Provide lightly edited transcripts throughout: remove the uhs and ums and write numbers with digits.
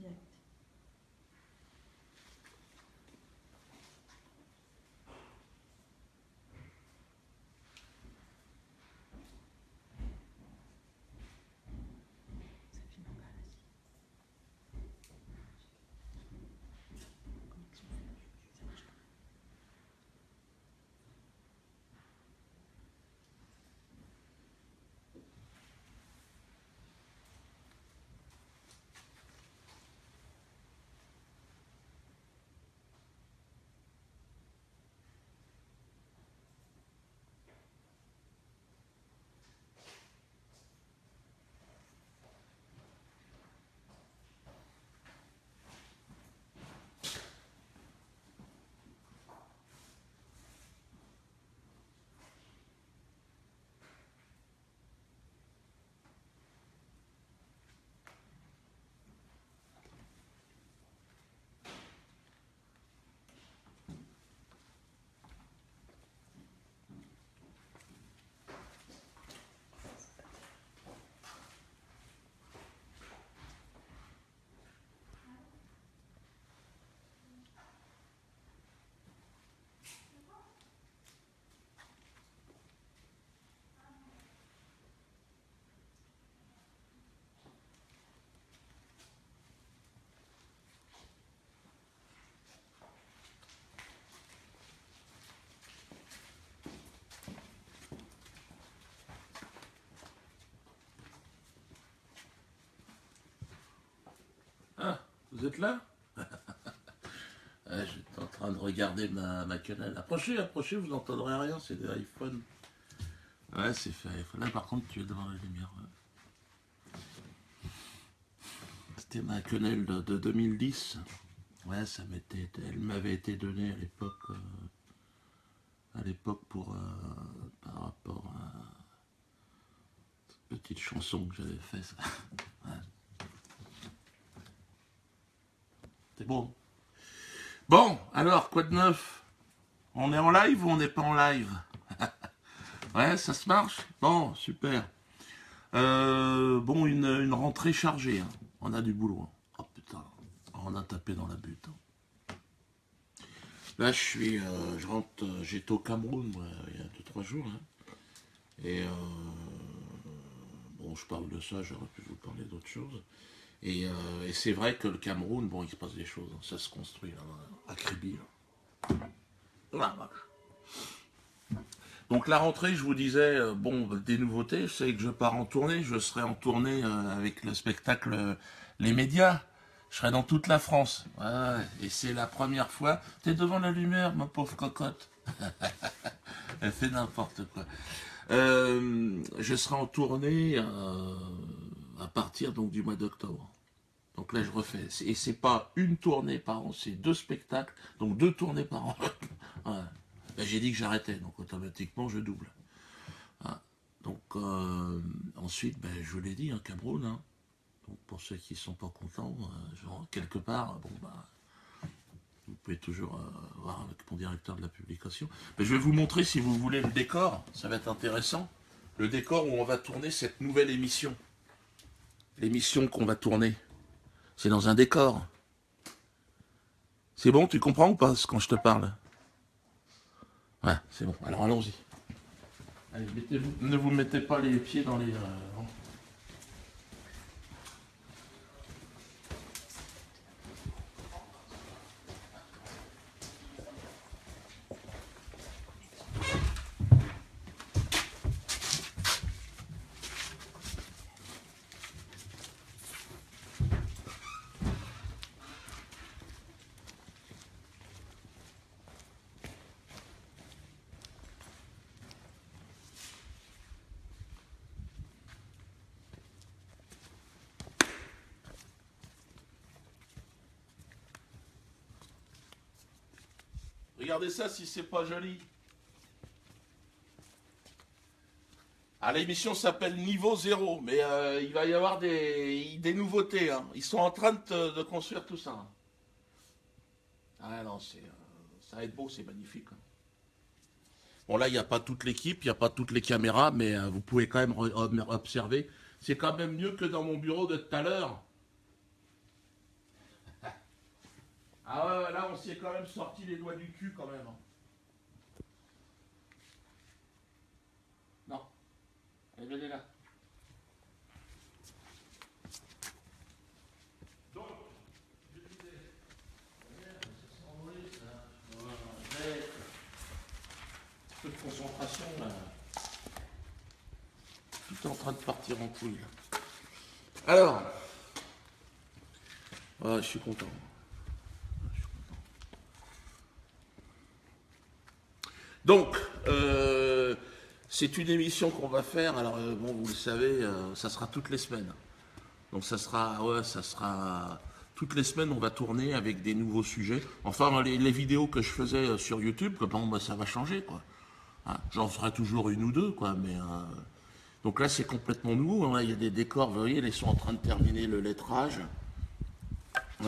Direct. Ça filme en galaxie. Connexion fait. Ça marche pas. Ah, vous êtes là? J'étais en train de regarder ma quenelle. Approchez, approchez, vous n'entendrez rien, c'est des iPhones. Ouais, c'est fait iPhone. Là, par contre, tu es devant la lumière. Ouais. C'était ma quenelle de 2010. Ouais, elle m'avait été donnée à l'époque pour par rapport à cette petite chanson que j'avais fait. Ça. Ouais. C'est bon. Bon, alors, quoi de neuf? On est en live ou on n'est pas en live? Ouais, ça se marche? Bon, super. Bon, une rentrée chargée. Hein. On a du boulot. Hein. Oh putain, on a tapé dans la butte. Hein. Là, je rentre, j'étais au Cameroun, moi, il y a 2-3 jours. Hein. Et bon, je parle de ça, j'aurais pu vous parler d'autre chose. Et c'est vrai que le Cameroun, bon, il se passe des choses. Hein. Ça se construit, là, à Kribi. Là. Donc la rentrée, je vous disais, bon, des nouveautés, c'est que je pars en tournée, je serai en tournée avec le spectacle Les Médias, je serai dans toute la France, ouais, et c'est la première fois, t'es devant la lumière, ma pauvre cocotte, elle fait n'importe quoi. Je serai en tournée à partir donc du mois d'octobre. Donc là, je refais. Et c'est pas une tournée par an, c'est 2 spectacles, donc 2 tournées par an. Ouais. Ben, j'ai dit que j'arrêtais, donc automatiquement, je double. Ouais. Donc ensuite, ben, je vous l'ai dit, hein, Cameroun. Hein. Donc pour ceux qui sont pas contents, genre quelque part, bon bah, vous pouvez toujours voir avec mon directeur de la publication. Ben, je vais vous montrer, si vous voulez, le décor. Ça va être intéressant. Le décor où on va tourner cette nouvelle émission. L'émission qu'on va tourner. C'est dans un décor. C'est bon, tu comprends ou pas quand je te parle? Ouais, c'est bon. Alors allons-y. Allez, ne vous mettez pas les pieds dans les... Regardez ça si c'est pas joli. Ah, l'émission s'appelle Niveau Zéro, mais il va y avoir des nouveautés. Hein. Ils sont en train de construire tout ça. Hein. Ah non, ça va être beau, c'est magnifique. Hein. Bon là, il n'y a pas toute l'équipe, il n'y a pas toutes les caméras, mais vous pouvez quand même observer. C'est quand même mieux que dans mon bureau de tout à l'heure. Ah ouais, là, on s'est quand même sorti les doigts du cul, quand même. Non. Allez, venez là. Donc, je disais, ça s'envolait, ça. Peu de concentration, là. Tout est en train de partir en couille, là. Alors, je suis content. Donc, c'est une émission qu'on va faire. Alors, bon, vous le savez, ça sera toutes les semaines. Donc, ça sera toutes les semaines. On va tourner avec des nouveaux sujets. Enfin, les vidéos que je faisais sur YouTube, bon, bah, ça va changer, quoi. Hein, j'en ferai toujours une ou deux, quoi. Mais donc là, c'est complètement nouveau. Hein. Il y a des décors. Vous voyez, ils sont en train de terminer le lettrage.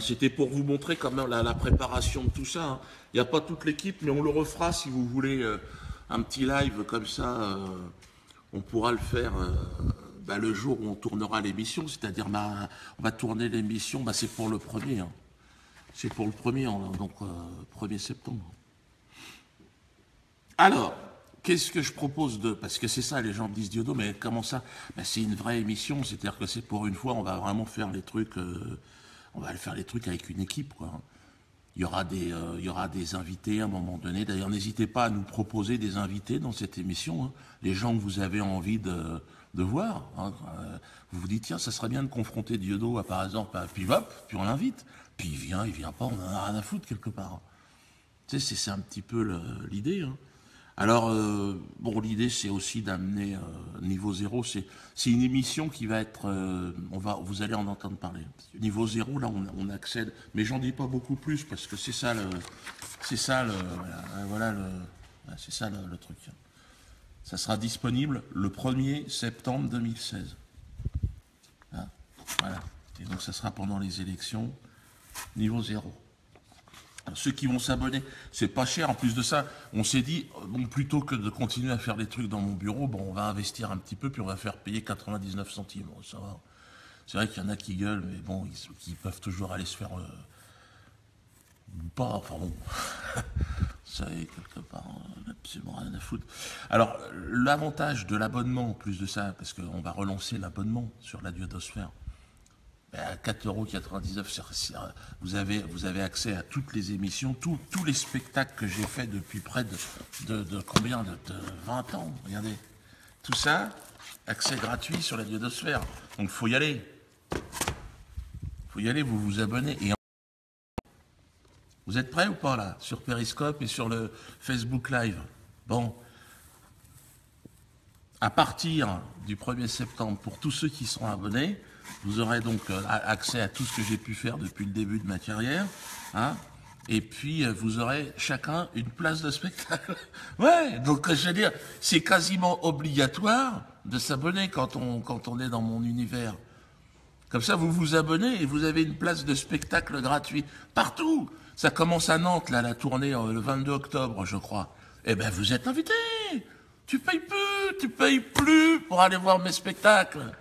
C'était pour vous montrer quand même la préparation de tout ça. Hein. Il n'y a pas toute l'équipe, mais on le refera si vous voulez un petit live comme ça. On pourra le faire le jour où on tournera l'émission. C'est-à-dire, on va tourner l'émission, c'est pour le premier. Hein. C'est pour le premier, donc 1er septembre. Alors, qu'est-ce que je propose de... Parce que c'est ça, les gens me disent, Diodo, mais comment ça? C'est une vraie émission, c'est-à-dire que c'est pour une fois, on va vraiment faire les trucs... on va faire les trucs avec une équipe, quoi. Il y aura des invités à un moment donné. D'ailleurs, n'hésitez pas à nous proposer des invités dans cette émission. Hein. Les gens que vous avez envie de voir. Hein. Vous vous dites, tiens, ça serait bien de confronter Diodo, par exemple, à Pivop, puis on l'invite. Puis il vient pas, on en a rien à foutre quelque part. Tu sais, c'est un petit peu l'idée. Hein. Alors, l'idée, c'est aussi d'amener Niveau Zéro. C'est une émission qui va être... vous allez en entendre parler. Niveau Zéro, là, on accède... Mais j'en dis pas beaucoup plus, parce que c'est ça le truc. Ça sera disponible le 1er septembre 2016. Hein, voilà. Et donc, ça sera pendant les élections. Niveau Zéro. Ceux qui vont s'abonner, c'est pas cher. En plus de ça, on s'est dit, bon, plutôt que de continuer à faire des trucs dans mon bureau, bon, on va investir un petit peu, puis on va faire payer 99 centimes. Bon, ça va. C'est vrai qu'il y en a qui gueulent, mais bon, ils peuvent toujours aller se faire... pas, enfin bon... ça y est, quelque part, absolument rien à foutre. Alors, l'avantage de l'abonnement, en plus de ça, parce qu'on va relancer l'abonnement sur la Diodosphère, à 4,99 €, vous avez accès à toutes les émissions, tous les spectacles que j'ai faits depuis près de combien de 20 ans, regardez. Tout ça, accès gratuit sur la Diodosphère. Donc faut y aller. Faut y aller, vous vous abonnez. Et vous êtes prêts ou pas là? Sur Periscope et sur le Facebook Live. Bon. À partir du 1er septembre, pour tous ceux qui seront abonnés, vous aurez donc accès à tout ce que j'ai pu faire depuis le début de ma carrière. Hein, et puis, vous aurez chacun une place de spectacle. Ouais, donc je veux dire, c'est quasiment obligatoire de s'abonner quand on est dans mon univers. Comme ça, vous vous abonnez et vous avez une place de spectacle gratuit. Partout. Ça commence à Nantes, là, la tournée le 22 octobre, je crois. Eh ben, vous êtes invités. Tu payes plus pour aller voir mes spectacles.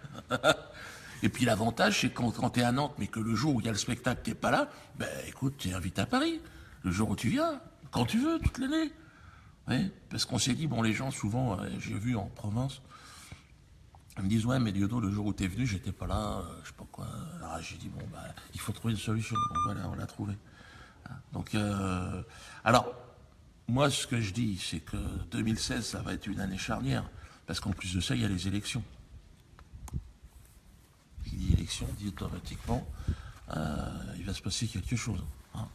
Et puis l'avantage, c'est quand tu es à Nantes, mais que le jour où il y a le spectacle, tu n'es pas là, ben écoute, tu es invité à Paris. Le jour où tu viens, quand tu veux, toute l'année. Ouais, parce qu'on s'est dit, bon, les gens, souvent, j'ai vu en province, ils me disent, ouais, mais Diodo, le jour où tu es venu, j'étais pas là, je sais pas quoi. Alors j'ai dit, bon, il faut trouver une solution. Donc voilà, on l'a trouvé. Donc, alors, moi, ce que je dis, c'est que 2016, ça va être une année charnière. Parce qu'en plus de ça, il y a les élections. Qui dit élection dit automatiquement il va se passer quelque chose. Hein.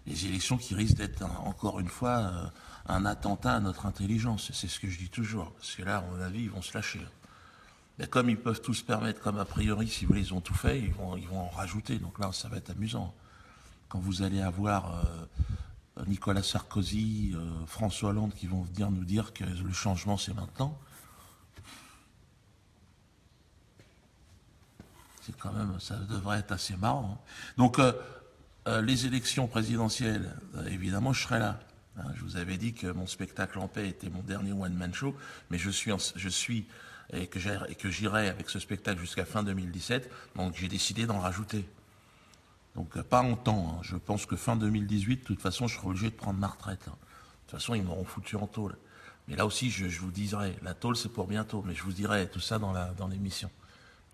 Les élections qui risquent d'être encore une fois un attentat à notre intelligence. C'est ce que je dis toujours. Parce que là, à mon avis, ils vont se lâcher. Mais comme ils peuvent tout se permettre, comme a priori, si vous voulez, ils ont tout fait, ils vont en rajouter. Donc là, ça va être amusant. Quand vous allez avoir Nicolas Sarkozy, François Hollande qui vont venir nous dire que le changement, c'est maintenant. C'est quand même, ça devrait être assez marrant. Hein. Donc, les élections présidentielles, évidemment, je serai là. Hein, je vous avais dit que mon spectacle en paix était mon dernier one-man show, mais je suis et que j'irai avec ce spectacle jusqu'à fin 2017, donc j'ai décidé d'en rajouter. Donc pas en temps. Hein. Je pense que fin 2018, de toute façon, je serai obligé de prendre ma retraite. Hein. De toute façon, ils m'auront foutu en tôle. Mais là aussi, je vous dirai, la tôle, c'est pour bientôt. Mais je vous dirai tout ça dans l'émission.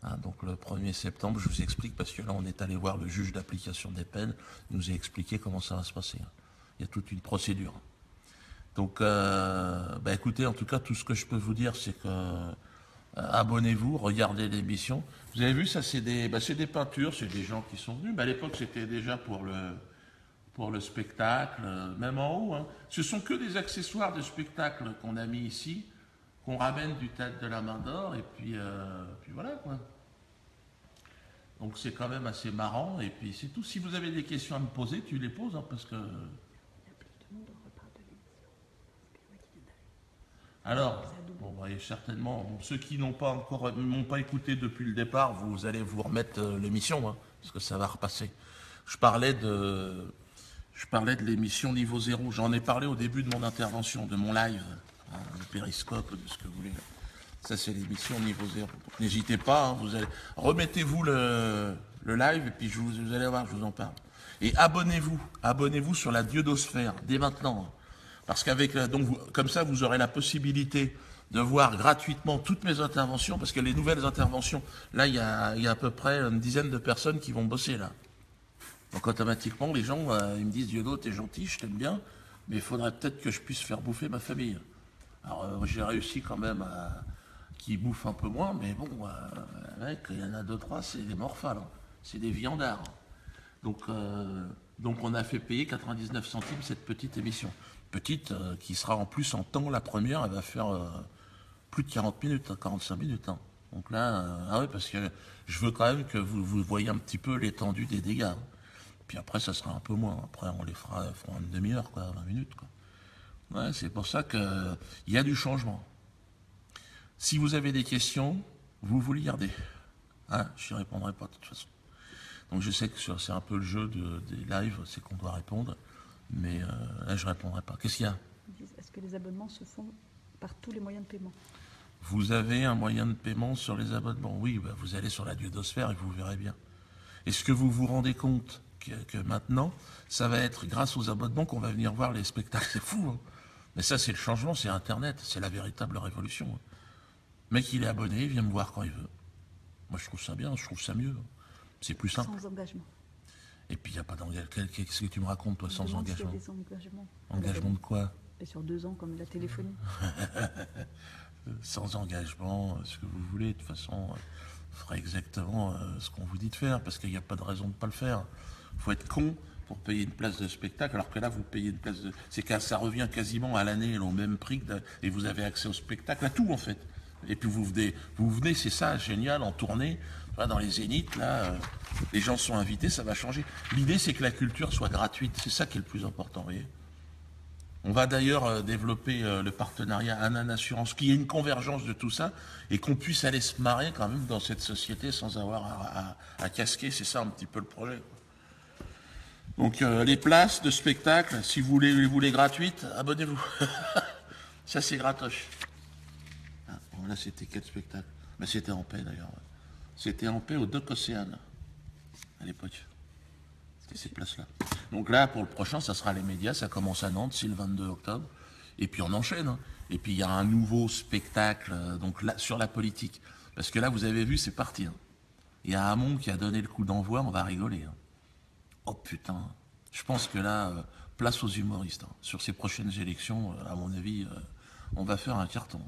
Hein, donc le 1er septembre, je vous explique, parce que là, on est allé voir le juge d'application des peines. Il nous a expliqué comment ça va se passer. Hein. Il y a toute une procédure. Donc, écoutez, en tout cas, tout ce que je peux vous dire, c'est que abonnez-vous, regardez l'émission. Vous avez vu, ça, c'est des peintures, c'est des gens qui sont venus. À l'époque, c'était déjà pour le spectacle, même en haut. Hein. Ce sont que des accessoires de spectacle qu'on a mis ici, qu'on ramène du Théâtre de la Main d'Or, et puis voilà, quoi. Donc, c'est quand même assez marrant, et puis c'est tout. Si vous avez des questions à me poser, tu les poses, hein, parce que... Alors, bon, certainement, ceux qui m'ont pas écouté depuis le départ, vous allez vous remettre l'émission, hein, parce que ça va repasser. Je parlais de l'émission Niveau Zéro. J'en ai parlé au début de mon intervention, de mon live, hein, le périscope, de ce que vous voulez. Ça, c'est l'émission Niveau Zéro. N'hésitez pas, hein, remettez-vous le live, et puis vous allez voir, je vous en parle. Et abonnez-vous sur la Dieudosphère, dès maintenant. Hein. Parce comme ça, vous aurez la possibilité de voir gratuitement toutes mes interventions, parce que les nouvelles interventions, là, il y a à peu près une dizaine de personnes qui vont bosser, là. Donc, automatiquement, les gens, ils me disent, Diodo, t'es gentil, je t'aime bien, mais il faudrait peut-être que je puisse faire bouffer ma famille. Alors, j'ai réussi quand même à qu'ils bouffent un peu moins, mais bon, mec, il y en a 2-3, c'est des morphales, hein. C'est des viandards. Donc, on a fait payer 99 centimes cette petite émission. Petite, qui sera en plus en temps, la première, elle va faire plus de 40 minutes, 45 minutes. Hein. Donc là, oui, parce que je veux quand même que vous voyez un petit peu l'étendue des dégâts. Hein. Puis après, ça sera un peu moins. Après, on les fera une demi-heure, 20 minutes. Quoi. Ouais, c'est pour ça qu'il y a du changement. Si vous avez des questions, vous les gardez. Hein, je n'y répondrai pas de toute façon. Donc je sais que c'est un peu le jeu des lives, c'est qu'on doit répondre. Mais là, je ne répondrai pas. Qu'est-ce qu'il y a ? Est-ce que les abonnements se font par tous les moyens de paiement ? Vous avez un moyen de paiement sur les abonnements ? Oui, vous allez sur la Dieudosphère et vous verrez bien. Est-ce que vous vous rendez compte que maintenant, ça va être grâce aux abonnements qu'on va venir voir les spectacles ? C'est fou, hein ? Mais ça, c'est le changement, c'est Internet, c'est la véritable révolution. Hein. Le mec, il est abonné, il vient me voir quand il veut. Moi, je trouve ça bien, je trouve ça mieux. C'est plus simple. Sans engagement. Et puis, il n'y a pas d'engagement. Qu'est-ce que tu me racontes, toi, sans engagement ? Des engagements. Engagement de quoi ? Et sur 2 ans, comme la téléphonie. Sans engagement, ce que vous voulez. De toute façon, vous ferez exactement ce qu'on vous dit de faire, parce qu'il n'y a pas de raison de ne pas le faire. Il faut être con pour payer une place de spectacle, alors que là, vous payez une place de... ça revient quasiment à l'année au même prix, et vous avez accès au spectacle, à tout, en fait. Et puis vous venez, c'est ça, génial, en tournée. Dans les zéniths, là, les gens sont invités, ça va changer. L'idée, c'est que la culture soit gratuite. C'est ça qui est le plus important, vous voyez. On va d'ailleurs développer le partenariat Anan Assurance, qui est une convergence de tout ça, et qu'on puisse aller se marrer quand même dans cette société sans avoir à casquer. C'est ça un petit peu le projet. Donc les places de spectacle, si vous les voulez gratuites, abonnez-vous. Ça, c'est gratoche. Ah, bon, là, c'était quel spectacle ? Mais c'était en paix, d'ailleurs. C'était en paix au Doc Océane, à l'époque. C'était ces places-là. Donc là, pour le prochain, ça sera les médias. Ça commence à Nantes, c'est le 22 octobre. Et puis on enchaîne. Hein. Et puis il y a un nouveau spectacle donc là, sur la politique. Parce que là, vous avez vu, c'est parti. Hein. Il y a Hamon qui a donné le coup d'envoi, on va rigoler. Hein. Oh putain. Je pense que là, place aux humoristes. Hein. Sur ces prochaines élections, à mon avis, on va faire un carton.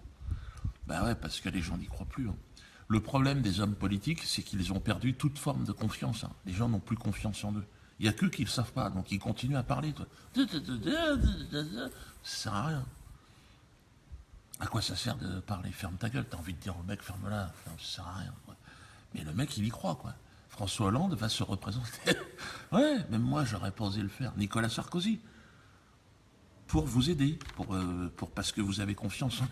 Ben ouais, parce que les gens n'y croient plus. Hein. Le problème des hommes politiques, c'est qu'ils ont perdu toute forme de confiance. Hein. Les gens n'ont plus confiance en eux. Il n'y a qu'eux qui ne le savent pas, donc ils continuent à parler. Ça ne sert à rien. À quoi ça sert de parler ? Ferme ta gueule, t'as envie de dire au mec, ferme-la. Ça ne sert à rien. Quoi. Mais le mec, il y croit, quoi. François Hollande va se représenter. Ouais, même moi, j'aurais pas osé le faire. Nicolas Sarkozy. Pour vous aider, parce que vous avez confiance en eux.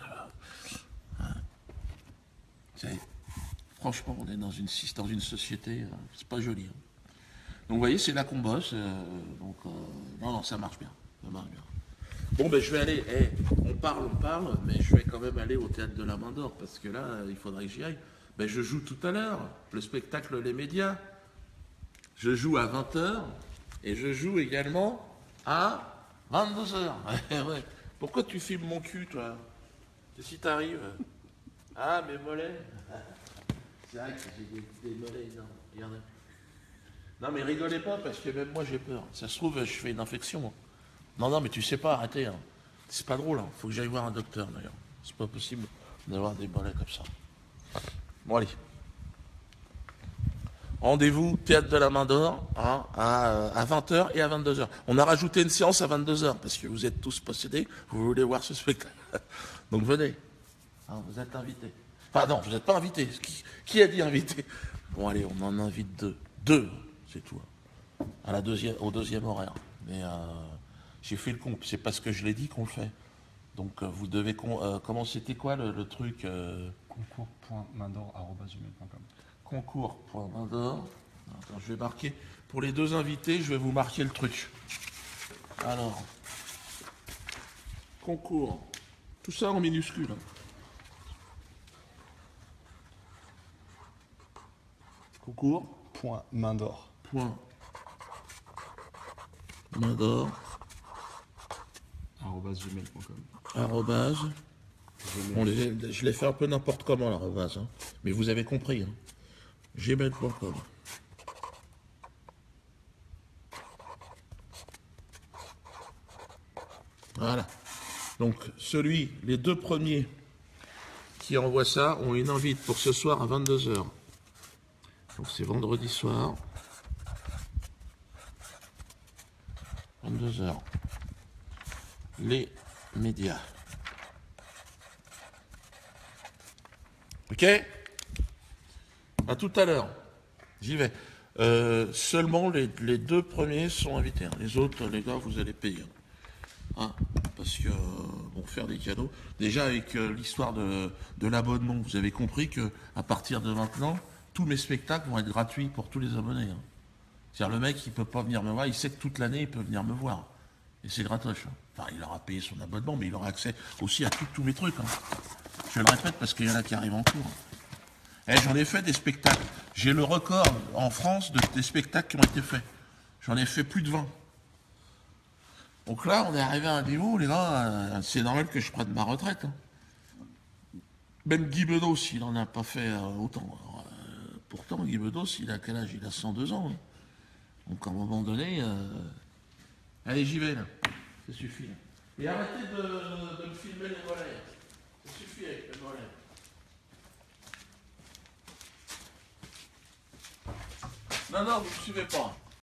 Hein. Franchement, on est dans une société, c'est pas joli. Hein. Donc vous voyez, c'est là qu'on bosse. Non, ça marche bien. Ça marche bien. Bon, ben je vais aller. On parle, mais je vais quand même aller au Théâtre de la Main d'Or, parce que là, il faudrait que j'y aille. Ben je joue tout à l'heure, le spectacle Les Médias. je joue à 20h et je joue également à 22h. Ouais. Pourquoi tu filmes mon cul, toi? Qu'est-ce qui t'arrive? Ah, mes mollets. C'est vrai que j'ai des mollets énormes. Regardez. Non, mais rigolez pas, parce que même moi j'ai peur. Ça se trouve, je fais une infection. Non, non, mais tu sais pas, arrêtez. Hein. C'est pas drôle. Hein. Faut que j'aille voir un docteur, d'ailleurs. C'est pas possible d'avoir des mollets comme ça. Bon, allez. Rendez-vous, théâtre de la Main d'Or, hein, à 20h et à 22h. On a rajouté une séance à 22h, parce que vous êtes tous possédés, vous voulez voir ce spectacle. Donc venez. Hein, vous êtes invités. Enfin non, vous n'êtes pas invités. Qui a dit invité? Bon, allez, on en invite deux. Deux, c'est tout. À au deuxième horaire. Mais j'ai fait le compte. C'est parce que je l'ai dit qu'on le fait. Donc vous devez... comment c'était quoi le truc concours.maindor@gmail.com. Concours.maindor. Attends, je vais marquer. Pour les deux invités, je vais vous marquer le truc. Alors, concours. Tout ça en minuscule. Concours. .maindor. Maindor. @gmail.com. Arrobase. Bon, je l'ai fait un peu n'importe comment, l'arrobase. Hein. Mais vous avez compris. Hein. Gmail.com. Voilà. Donc, les deux premiers qui envoient ça ont une invite pour ce soir à 22h. Donc, c'est vendredi soir. 22h. Les médias. Ok? À tout à l'heure. J'y vais. Seulement les deux premiers sont invités. Hein. Les autres, les gars, vous allez payer. Hein, parce que, bon, faire des cadeaux. Déjà, avec l'histoire de l'abonnement, vous avez compris qu'à partir de maintenant, tous mes spectacles vont être gratuits pour tous les abonnés. Hein. C'est-à-dire, le mec, il ne peut pas venir me voir, il sait que toute l'année, il peut venir me voir. Et c'est gratuit. Hein. Enfin, il aura payé son abonnement, mais il aura accès aussi à tous mes trucs. Hein. Je le répète parce qu'il y en a qui arrivent en cours. Eh, j'en ai fait des spectacles. J'ai le record en France des spectacles qui ont été faits. J'en ai fait plus de 20. Donc là, on est arrivé à un niveau, les gars, c'est normal que je prenne ma retraite. Hein. Même Guy Bedos, il n'en a pas fait autant. Alors, pourtant, Guy Bedos, il a quel âge? Il a 102 ans. Hein. Donc à un moment donné, allez, j'y vais là. Ça suffit. Là. Et arrêtez de me filmer les mollets. Ça suffit avec les mollets. Non, non, vous ne me suivez pas.